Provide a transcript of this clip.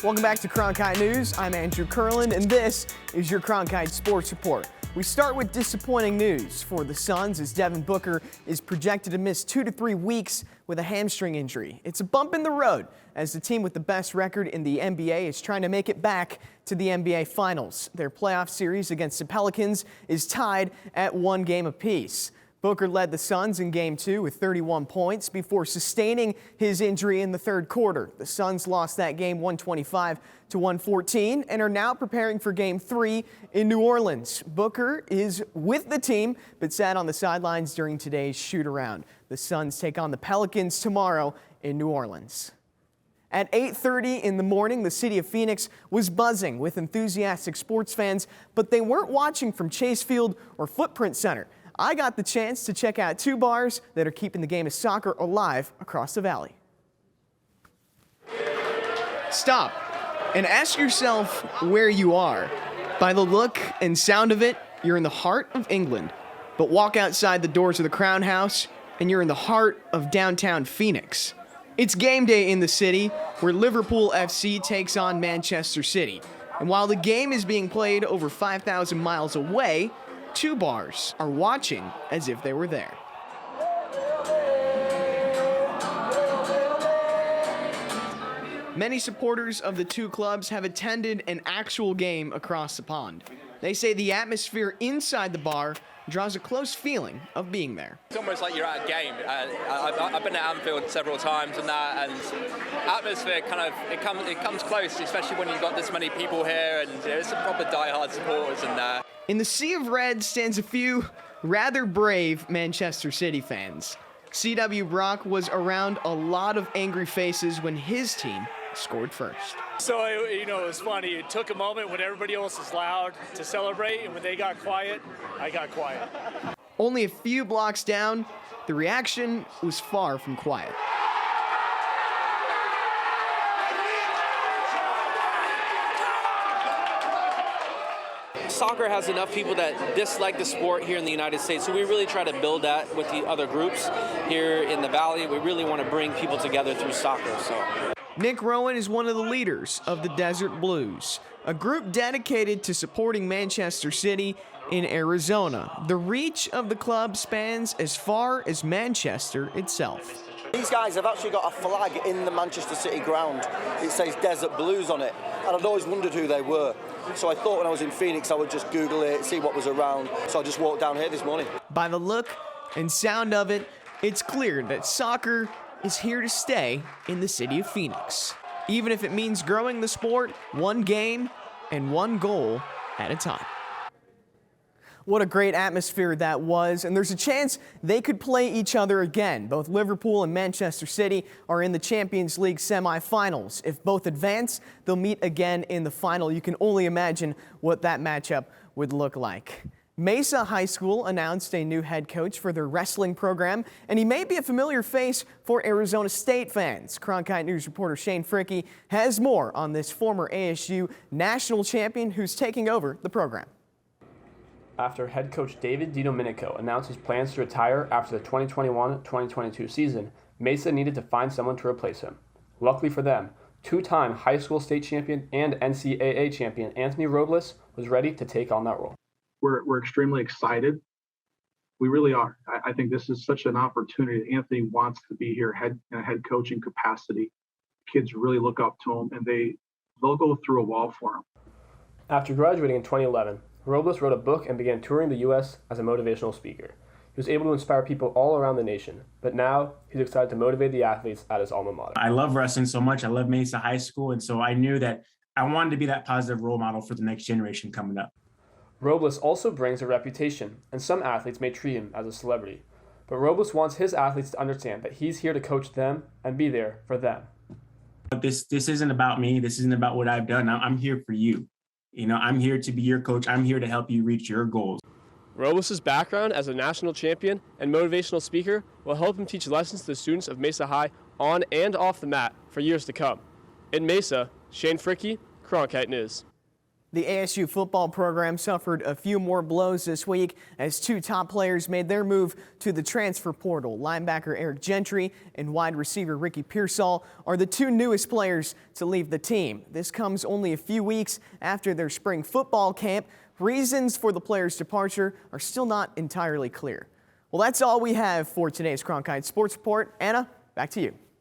Welcome back to Cronkite News. I'm Andrew KURLAND, and this is your Cronkite Sports Report. We start with disappointing news for the Suns as Devin Booker is projected to miss 2 to 3 weeks with a hamstring injury. It's a bump in the road as the team with the best record in the NBA is trying to make it back to the NBA Finals. Their playoff series against the Pelicans is tied at 1 game apiece. Booker led the Suns in Game 2 with 31 points before sustaining his injury in the third quarter. The Suns lost that game 125 to 114 and are now preparing for Game 3 in New Orleans. Booker is with the team but sat on the sidelines during today's shoot-around. The Suns take on the Pelicans tomorrow in New Orleans. At 8:30 in the morning, the city of Phoenix was buzzing with enthusiastic sports fans, but they weren't watching from Chase Field or Footprint Center. I got the chance to check out 2 bars that are keeping the game of soccer alive across the valley. Stop and ask yourself where you are. By the look and sound of it, you're in the heart of England. But walk outside the doors of the Crown House and you're in the heart of downtown Phoenix. It's game day in the city where Liverpool FC takes on Manchester City. And while the game is being played over 5,000 miles away, 2 bars are watching as if they were there. Many supporters of the 2 clubs have attended an actual game across the pond. They say the atmosphere inside the bar draws a close feeling of being there. It's almost like you're at a game. I've been at Anfield several times and atmosphere it comes close, especially when you've got this many people here and there's some proper diehard supporters in there. In the sea of red stands a few rather brave Manchester City fans. C.W. Brock was around a lot of angry faces when his team scored first. So, it was funny. It took a moment when everybody else was loud to celebrate, and when they got quiet, I got quiet. Only a few blocks down, the reaction was far from quiet. Soccer has enough people that dislike the sport here in the United States, so we really try to build that with the other groups here in the Valley. We really want to bring people together through soccer. Nick ROEN is one of the leaders of the Desert Blues, a group dedicated to supporting Manchester City in Arizona. The reach of the club spans as far as Manchester itself. These guys have actually got a flag in the Manchester City ground. It says Desert Blues on it, and I'd always wondered who they were. So I thought when I was in Phoenix I would just Google it, see what was around. So I just walked down here this morning. By the look and sound of it, it's clear that soccer is here to stay in the city of Phoenix, even if it means growing the sport 1 game and 1 goal at a time. What a great atmosphere that was, and there's a chance they could play each other again. Both Liverpool and Manchester City are in the Champions League semifinals. If both advance, they'll meet again in the final. You can only imagine what that matchup would look like. Mesa High School announced a new head coach for their wrestling program, and he may be a familiar face for Arizona State fans. Cronkite News reporter Shane FRICKE has more on this former ASU national champion who's taking over the program. After head coach David DiDomenico announced his plans to retire after the 2021-2022 season, Mesa needed to find someone to replace him. Luckily for them, 2-time high school state champion and NCAA champion Anthony Robles was ready to take on that role. We're extremely excited. We really are. I think this is such an opportunity. Anthony wants to be here in a head coaching capacity. Kids really look up to him, and they'll go through a wall for him. After graduating in 2011, Robles wrote a book and began touring the U.S. as a motivational speaker. He was able to inspire people all around the nation, but now he's excited to motivate the athletes at his alma mater. I love wrestling so much. I love Mesa High School, and so I knew that I wanted to be that positive role model for the next generation coming up. Robles also brings a reputation, and some athletes may treat him as a celebrity. But Robles wants his athletes to understand that he's here to coach them and be there for them. This isn't about me. This isn't about what I've done. I'm here for you. I'm here to be your coach. I'm here to help you reach your goals. Robles' background as a national champion and motivational speaker will help him teach lessons to the students of Mesa High on and off the mat for years to come. In Mesa, Shane FRICKE, Cronkite News. The ASU football program suffered a few more blows this week as two top players made their move to the transfer portal. Linebacker Eric Gentry and wide receiver Ricky Pearsall are the two newest players to leave the team. This comes only a few weeks after their spring football camp. Reasons for the players' departure are still not entirely clear. Well, that's all we have for today's Cronkite Sports Report. Anna, back to you.